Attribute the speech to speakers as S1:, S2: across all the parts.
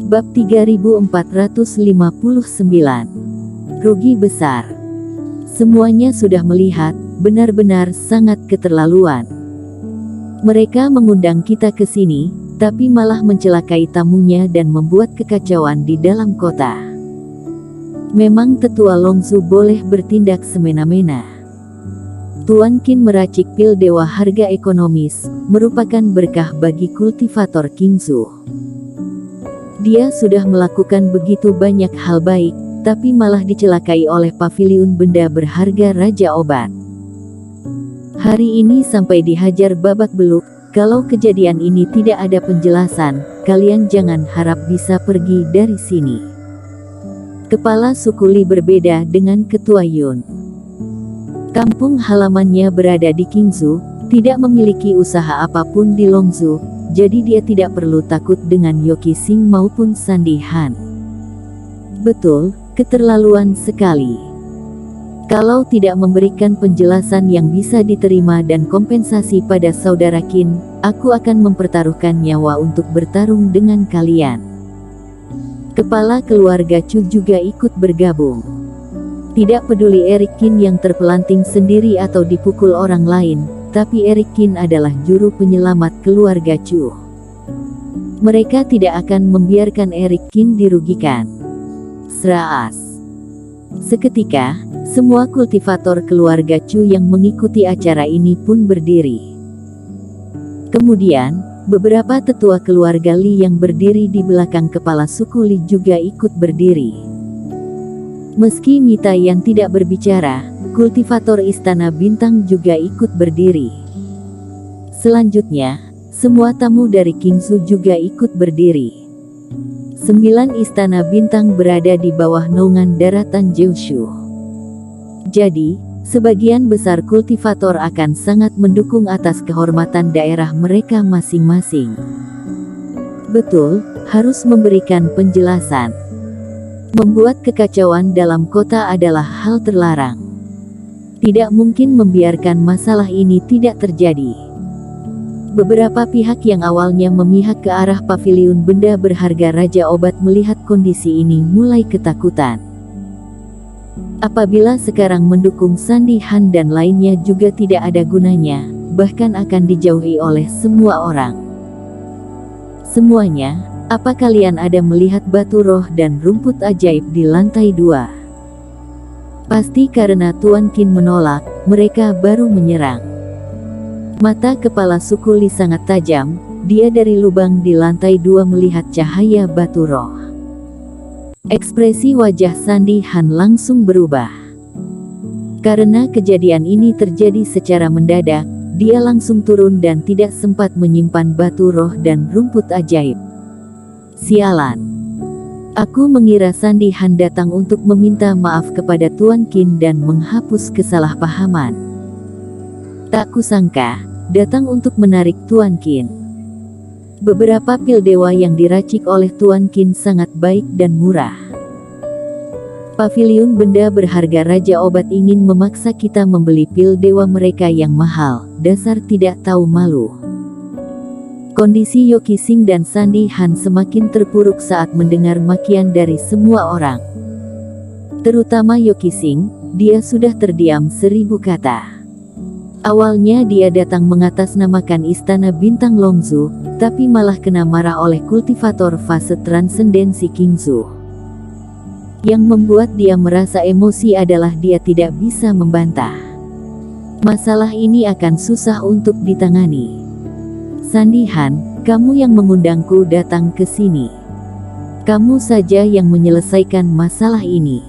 S1: Bab 3459. Rugi besar. Semuanya sudah melihat, benar-benar sangat keterlaluan. Mereka mengundang kita ke sini, tapi malah mencelakai tamunya dan membuat kekacauan di dalam kota. Memang tetua Longzu boleh bertindak semena-mena. Tuan Qin meracik pil dewa harga ekonomis, merupakan berkah bagi kultivator Qingzu. Dia sudah melakukan begitu banyak hal baik, tapi malah dicelakai oleh paviliun benda berharga Raja Obat. Hari ini sampai dihajar babak beluk. Kalau kejadian ini tidak ada penjelasan, kalian jangan harap bisa pergi dari sini. Kepala suku Li berbeda dengan Ketua Yun. Kampung halamannya berada di Qingzu, tidak memiliki usaha apapun di Longzu, jadi dia tidak perlu takut dengan Yoki Xing maupun Sandi Han. Betul, keterlaluan sekali. Kalau tidak memberikan penjelasan yang bisa diterima dan kompensasi pada saudara Qin, aku akan mempertaruhkan nyawa untuk bertarung dengan kalian. Kepala keluarga Chu juga ikut bergabung. Tidak peduli Erik Qin yang terpelanting sendiri atau dipukul orang lain, tapi Erik Qin adalah juru penyelamat keluarga Chu. Mereka tidak akan membiarkan Erik Qin dirugikan. Seraas. Seketika, semua kultivator keluarga Chu yang mengikuti acara ini pun berdiri. Kemudian, beberapa tetua keluarga Li yang berdiri di belakang kepala suku Li juga ikut berdiri. Meski Mita yang tidak berbicara, kultivator Istana Bintang juga ikut berdiri. Selanjutnya, semua tamu dari Qingzu juga ikut berdiri. 9 Istana Bintang berada di bawah naungan daratan Jiushu. Jadi, sebagian besar kultivator akan sangat mendukung atas kehormatan daerah mereka masing-masing. Betul, harus memberikan penjelasan. Membuat kekacauan dalam kota adalah hal terlarang. Tidak mungkin membiarkan masalah ini tidak terjadi. Beberapa pihak yang awalnya memihak ke arah paviliun benda berharga Raja Obat melihat kondisi ini mulai ketakutan. Apabila sekarang mendukung Sandi Han dan lainnya juga tidak ada gunanya, bahkan akan dijauhi oleh semua orang. Semuanya, apa kalian ada melihat batu roh dan rumput ajaib di lantai 2? Pasti karena Tuan Qin menolak, mereka baru menyerang. Mata kepala suku Li sangat tajam, dia dari lubang di lantai 2 melihat cahaya batu roh. Ekspresi wajah Sandi Han langsung berubah. Karena kejadian ini terjadi secara mendadak, dia langsung turun dan tidak sempat menyimpan batu roh dan rumput ajaib. Sialan. Aku mengira Sandi Han datang untuk meminta maaf kepada Tuan Qin dan menghapus kesalahpahaman. Tak kusangka, datang untuk menarik Tuan Qin. Beberapa pil dewa yang diracik oleh Tuan Qin sangat baik dan murah. Paviliun benda berharga Raja Obat ingin memaksa kita membeli pil dewa mereka yang mahal, dasar tidak tahu malu. Kondisi Yoki Xing dan Sandi Han semakin terpuruk saat mendengar makian dari semua orang. Terutama Yoki Xing, dia sudah terdiam 1000 kata. Awalnya dia datang mengatasnamakan Istana Bintang Longzu, tapi malah kena marah oleh kultivator fase transendensi Qingzu. Yang membuat dia merasa emosi adalah dia tidak bisa membantah. Masalah ini akan susah untuk ditangani. Sandi Han, kamu yang mengundangku datang ke sini. Kamu saja yang menyelesaikan masalah ini.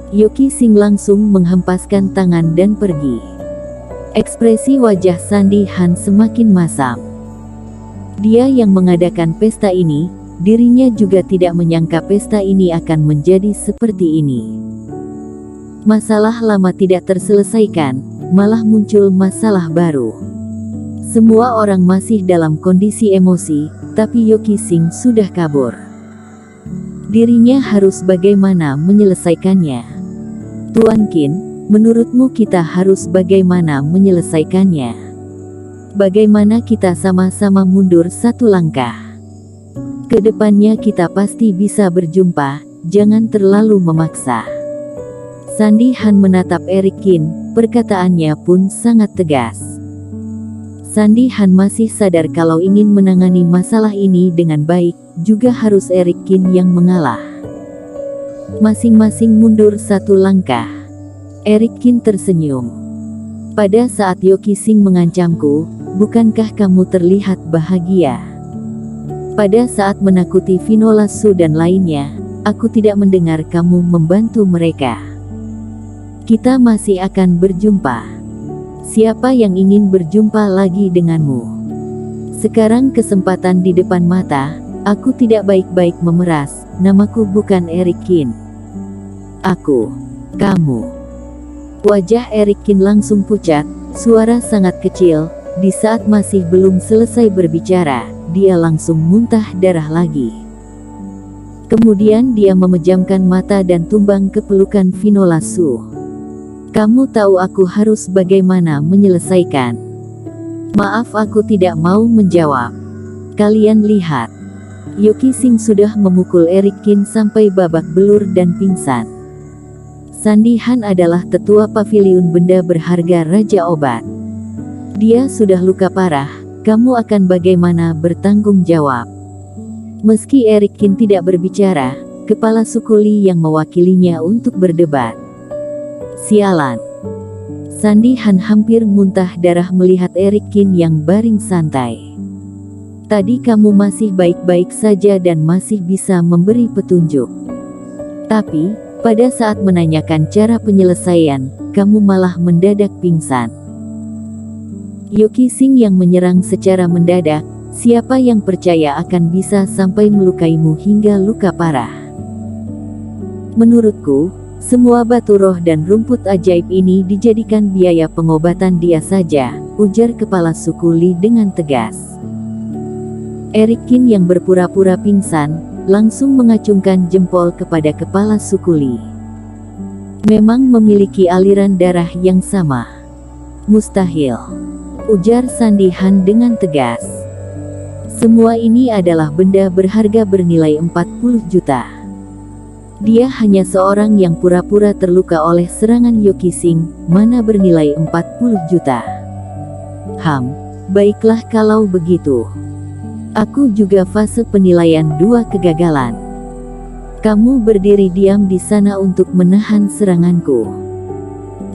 S1: Yoki Xing langsung menghempaskan tangan dan pergi. Ekspresi wajah Sandi Han semakin masam. Dia yang mengadakan pesta ini, dirinya juga tidak menyangka pesta ini akan menjadi seperti ini. Masalah lama tidak terselesaikan, malah muncul masalah baru. Semua orang masih dalam kondisi emosi, tapi Yoki Xing sudah kabur. Dirinya harus bagaimana menyelesaikannya? Tuan Qin, menurutmu kita harus bagaimana menyelesaikannya? Bagaimana kita sama-sama mundur satu langkah? Kedepannya kita pasti bisa berjumpa, jangan terlalu memaksa. Sandy Han menatap Eric Kin, perkataannya pun sangat tegas. Sandy Han masih sadar kalau ingin menangani masalah ini dengan baik, juga harus Eric Kin yang mengalah. Masing-masing mundur satu langkah. Eric Kin tersenyum. Pada saat Yoki Sing mengancamku, bukankah kamu terlihat bahagia? Pada saat menakuti Vinola Su dan lainnya, aku tidak mendengar kamu membantu mereka. Kita masih akan berjumpa. Siapa yang ingin berjumpa lagi denganmu? Sekarang kesempatan di depan mata, aku tidak baik-baik memeras, namaku bukan Eric Kin. Aku, kamu. Wajah Eric Kin langsung pucat, suara sangat kecil, di saat masih belum selesai berbicara, dia langsung muntah darah lagi. Kemudian dia memejamkan mata dan tumbang ke pelukan Vinola Su. Kamu tahu aku harus bagaimana menyelesaikan. Maaf, aku tidak mau menjawab. Kalian lihat. Yoki Sing sudah memukul Eric Kin sampai babak belur dan pingsan. Sandy Han adalah tetua paviliun benda berharga Raja Obat. Dia sudah luka parah, kamu akan bagaimana bertanggung jawab. Meski Eric Kin tidak berbicara, kepala suku Li yang mewakilinya untuk berdebat. Sialan. Sandy Han hampir muntah darah melihat Eric Kin yang baring santai. Tadi kamu masih baik-baik saja dan masih bisa memberi petunjuk. Tapi, pada saat menanyakan cara penyelesaian, kamu malah mendadak pingsan. Yoki Sing yang menyerang secara mendadak, siapa yang percaya akan bisa sampai melukaimu hingga luka parah? Menurutku, semua batu roh dan rumput ajaib ini dijadikan biaya pengobatan dia saja, ujar kepala suku Li dengan tegas. Eric Kin yang berpura-pura pingsan, langsung mengacungkan jempol kepada kepala suku Li. Memang memiliki aliran darah yang sama. Mustahil, ujar Sandy Han dengan tegas. Semua ini adalah benda berharga bernilai 40 juta. Dia hanya seorang yang pura-pura terluka oleh serangan Yoki Sing, mana bernilai 40 juta. Baiklah kalau begitu. Aku juga fase penilaian 2 kegagalan. Kamu berdiri diam di sana untuk menahan seranganku.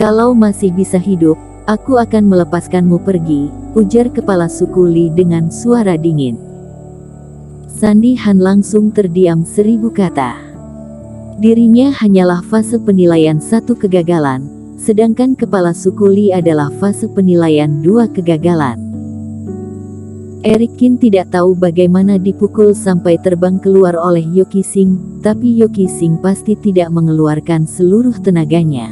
S1: Kalau masih bisa hidup, aku akan melepaskanmu pergi, ujar kepala suku Li dengan suara dingin. Sandy Han langsung terdiam 1000 kata. Dirinya hanyalah fase penilaian 1 kegagalan, sedangkan kepala suku Li adalah fase penilaian 2 kegagalan. Eric Kin tidak tahu bagaimana dipukul sampai terbang keluar oleh Yoki Sing, tapi Yoki Sing pasti tidak mengeluarkan seluruh tenaganya.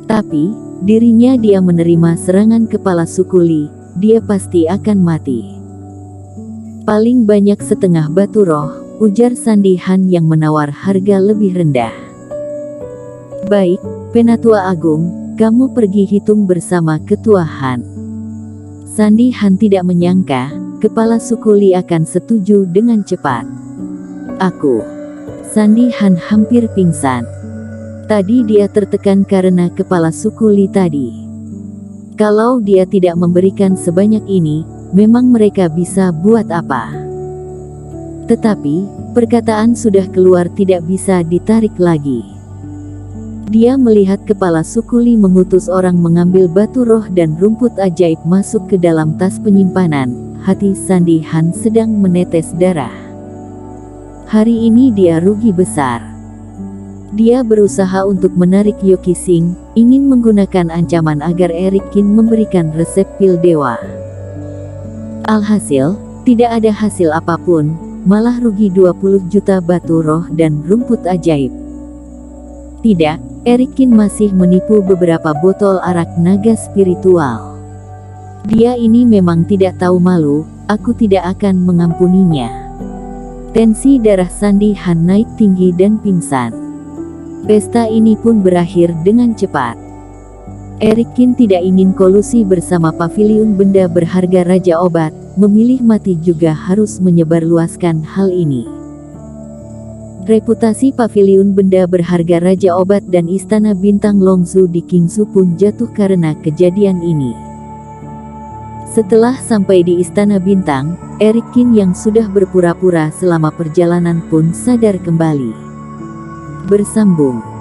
S1: Tapi, dirinya dia menerima serangan kepala suku Li, dia pasti akan mati. Paling banyak setengah batu roh, ujar Sandy Han yang menawar harga lebih rendah. Baik, Penatua Agung, kamu pergi hitung bersama Ketua Han. Sandy Han tidak menyangka, kepala suku Li akan setuju dengan cepat. Sandy Han hampir pingsan. Tadi dia tertekan karena kepala suku Li tadi. Kalau dia tidak memberikan sebanyak ini, memang mereka bisa buat apa? Tetapi, perkataan sudah keluar tidak bisa ditarik lagi. Dia melihat kepala suku Li mengutus orang mengambil batu roh dan rumput ajaib masuk ke dalam tas penyimpanan. Hati Sandy Han sedang menetes darah. Hari ini dia rugi besar. Dia berusaha untuk menarik Yoki Sing, ingin menggunakan ancaman agar Eric Kin memberikan resep pil dewa. Alhasil, tidak ada hasil apapun, malah rugi 20 juta batu roh dan rumput ajaib. Tidak, Eric Kin masih menipu beberapa botol arak naga spiritual. Dia ini memang tidak tahu malu, aku tidak akan mengampuninya. Tensi darah Sandy Han naik tinggi dan pingsan. Pesta ini pun berakhir dengan cepat. Eric Kin tidak ingin kolusi bersama paviliun benda berharga Raja Obat, memilih mati juga harus menyebarluaskan hal ini. Reputasi paviliun benda berharga Raja Obat dan Istana Bintang Longzhou di Qingzhou pun jatuh karena kejadian ini. Setelah sampai di Istana Bintang, Eric Kin yang sudah berpura-pura selama perjalanan pun sadar kembali. Bersambung.